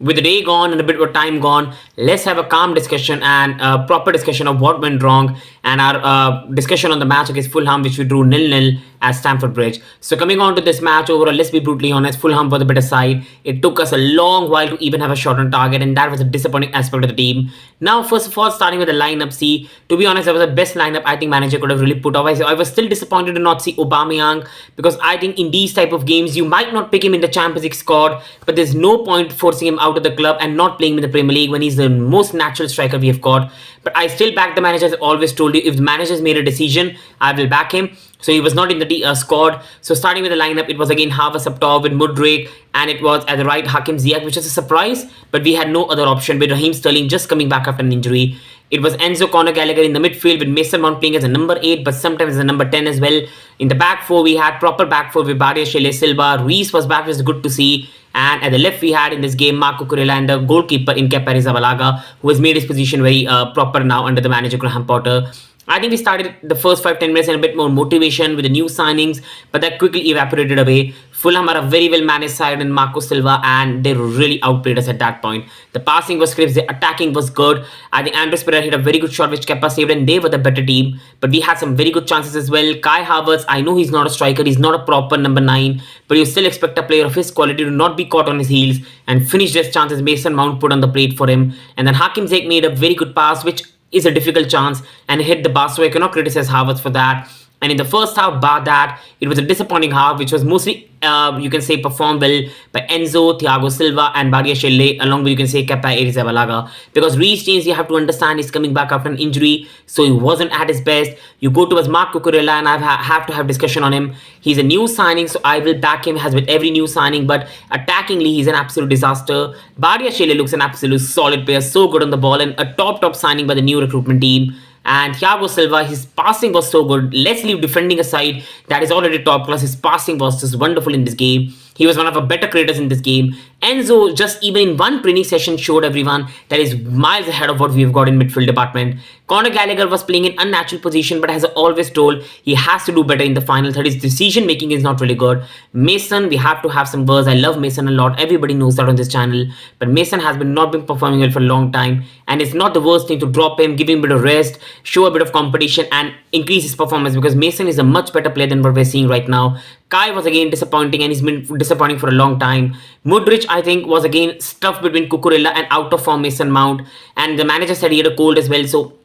with the day gone and a bit of time gone, let's have a calm discussion and a proper discussion of what went wrong and our discussion on the match against Fulham, which we drew 0-0 at Stamford Bridge. So coming on to this match overall, let's be brutally honest, Fulham were the better side. It took us a long while to even have a shot on target, and that was a disappointing aspect of the team. Now, first of all, starting with the lineup, see, to be honest, that was the best lineup I think manager could have really put off. I was still disappointed to not see Aubameyang, because I think in these type of games, you might not pick him in the Champions League squad, but there's no point forcing him out of the club and not playing him in the Premier League when he's the most natural striker we have got. But I still back the manager, as I always told you. If the manager's made a decision, I will back him. So he was not in the squad. So starting with the lineup, it was again Havertz up top with Mudryk, and it was at the right Hakim Ziyech, which is a surprise, but we had no other option with Raheem Sterling just coming back after an injury. It was Enzo Conor Gallagher in the midfield with Mason Mount playing as a number 8, but sometimes as a number 10 as well. In the back four, we had proper back four with Badiashile, Silva. Reece was back, which is good to see. And at the left, we had in this game Marco Kurela and the goalkeeper in Kepa Arrizabalaga, who has made his position very proper now under the manager Graham Potter. I think we started the first 5-10 minutes in a bit more motivation with the new signings, but that quickly evaporated away. Fulham are a very well managed side in Marco Silva, and they really outplayed us at that point. The passing was crisp, the attacking was good. I think Andres Pereira hit a very good shot which Kepa saved, and they were the better team. But we had some very good chances as well. Kai Havertz, I know he's not a striker, he's not a proper number 9, but you still expect a player of his quality to not be caught on his heels and finish his chances Mason Mount put on the plate for him. And then Hakim Ziyech made a very good pass, which is a difficult chance, and hit the bar, so I cannot criticize Havertz for that. And in the first half, bar that, it was a disappointing half, which was mostly, you can say, performed well by Enzo, Thiago Silva and Badiashile, along with, you can say, Kepa Arrizabalaga. Because Reece James, you have to understand, he's coming back after an injury, so he wasn't at his best. You go towards Marco Kurela, and I have to have discussion on him. He's a new signing, so I will back him as with every new signing, but attackingly, he's an absolute disaster. Badiashile looks an absolute solid player, so good on the ball, and a top signing by the new recruitment team. And Thiago Silva, his passing was so good. Let's leave defending aside, that is already top class. His passing was just wonderful in this game. He was one of our better creators in this game. Enzo, just even in one training session, showed everyone that is miles ahead of what we've got in midfield department. Conor Gallagher was playing in unnatural position, but as I always told, he has to do better in the final third. His decision making is not really good. Mason, we have to have some words. I love Mason a lot. Everybody knows that on this channel. But Mason has not been performing well for a long time. And it's not the worst thing to drop him, give him a bit of rest, show a bit of competition and increase his performance, because Mason is a much better player than what we're seeing right now. Kai was again disappointing, and he's been disappointing for a long time. Mudryk, I think, was again stuffed between Cucurella and out of form Mason Mount, and the manager said he had a cold as well, so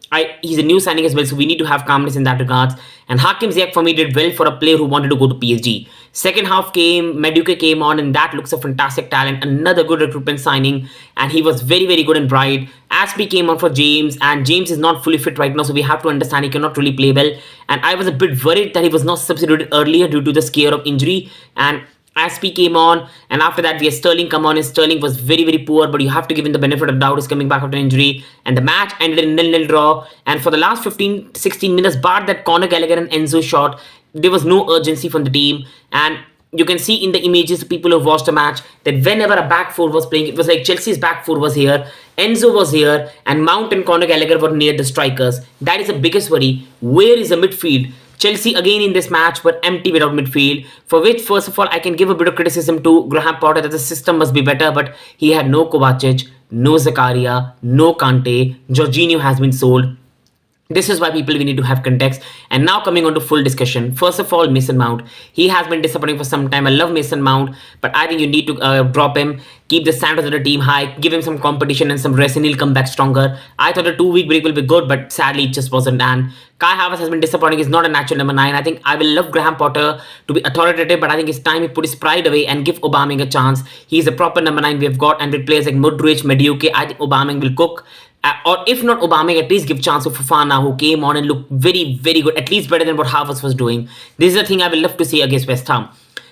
he's a new signing as well, so we need to have calmness in that regards. And Hakim Ziyech for me did well for a player who wanted to go to PSG. Second half came, Madueke came on, and that looks a fantastic talent, another good recruitment signing, and he was very good and bright. Aspie came on for James, and James is not fully fit right now, so we have to understand he cannot really play well. And I was a bit worried that he was not substituted earlier due to the scare of injury. And Aspie came on, and after that we had Sterling come on, and Sterling was very poor, but you have to give him the benefit of doubt. He's coming back after injury, and the match ended in 0-0 draw. And for the last 15-16 minutes, bar that Conor Gallagher and Enzo shot, there was no urgency from the team. And you can see in the images, people who watched the match, that whenever a back four was playing, it was like Chelsea's back four was here, Enzo was here, and Mount and Conor Gallagher were near the strikers. That is the biggest worry. Where is the midfield? Chelsea again in this match were empty without midfield, for which first of all I can give a bit of criticism to Graham Potter that the system must be better, but he had no Kovacic, no Zakaria, no Kante, Jorginho has been sold. This is why we need to have context. And now coming on to full discussion. First of all, Mason Mount. He has been disappointing for some time. I love Mason Mount, but I think you need to drop him. Keep the standards of the team high. Give him some competition and some rest, and he'll come back stronger. I thought a 2-week break will be good, but sadly it just wasn't. And Kai Havertz has been disappointing. He's not a natural number 9. I think I will love Graham Potter to be authoritative, but I think it's time he put his pride away and give Aubameyang a chance. He's a proper number 9 we've got, and with players like Mudryk, Madueke, I think Aubameyang will cook. Or if not Aubameyang, at least give chance to Fofana, who came on and looked very good, at least better than what Havertz was doing. This is the thing I will love to see against West Ham.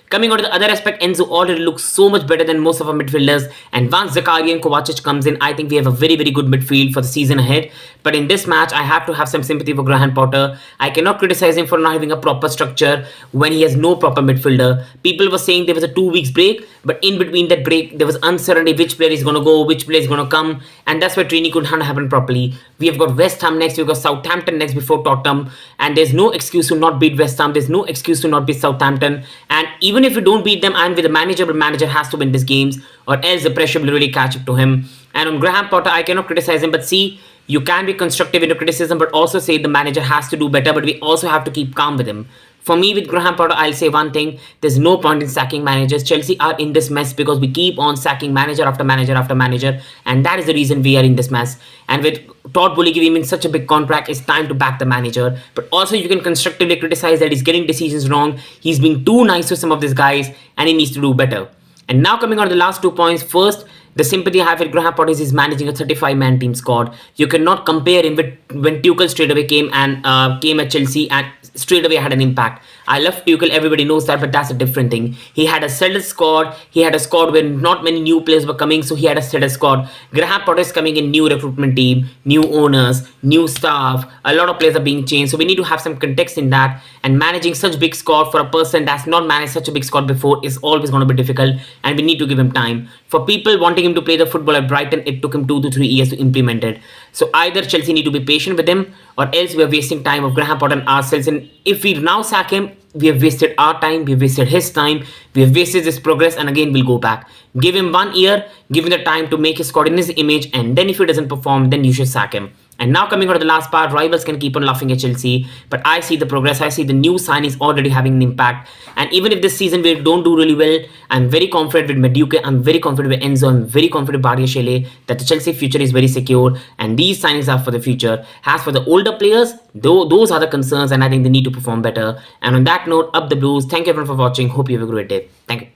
Coming on to the other aspect, Enzo already looks so much better than most of our midfielders, and once Zakaria and Kovacic comes in, I think we have a very good midfield for the season ahead. But in this match, I have to have some sympathy for Graham Potter. I cannot criticize him for not having a proper structure when he has no proper midfielder. People were saying there was a 2 weeks break, but in between that break, there was uncertainty which player is going to go, which player is going to come, and that's why training could not happen properly. We have got West Ham next, we've got Southampton next before Tottenham, and there's no excuse to not beat West Ham, there's no excuse to not beat Southampton, and even even if we don't beat them, I'm with the manager, but manager has to win these games, or else the pressure will really catch up to him. And on Graham Potter, I cannot criticize him, but see, you can be constructive in your criticism, but also say the manager has to do better, but we also have to keep calm with him. For me, with Graham Potter, I'll say one thing. There's no point in sacking managers. Chelsea are in this mess because we keep on sacking manager after manager after manager. And that is the reason we are in this mess. And with Todd Boehly giving him such a big contract, it's time to back the manager. But also, you can constructively criticize that he's getting decisions wrong. He's being too nice to some of these guys, and he needs to do better. And now coming on to the last 2 points. First, the sympathy I have with Graham Potter is he's managing a 35-man team squad. You cannot compare him with when Tuchel straight away came at Chelsea and straight away had an impact. I love Tuchel, everybody knows that, but that's a different thing. He had a settled squad. He had a squad where not many new players were coming, so he had a settled squad. Graham Potter is coming in, new recruitment team, new owners, new staff. A lot of players are being changed, so we need to have some context in that. And managing such big squad for a person that's not managed such a big squad before is always going to be difficult, and we need to give him time. For people wanting him to play the football at Brighton, it took him 2 to 3 years to implement it. So either Chelsea need to be patient with him, or else we are wasting time of Graham Potter and ourselves. And if we now sack him, we have wasted our time, we have wasted his time, we have wasted his progress, and again we'll go back. Give him 1 year, give him the time to make his squad in his image, and then if he doesn't perform, then you should sack him. And now coming on to the last part, rivals can keep on laughing at Chelsea, but I see the progress, I see the new signings already having an impact. And even if this season we don't do really well, I'm very confident with Madueke, I'm very confident with Enzo, I'm very confident with Badiashile that the Chelsea future is very secure, and these signings are for the future. As for the older players, those are the concerns, and I think they need to perform better. And on that note, up the Blues. Thank you everyone for watching. Hope you have a great day. Thank you.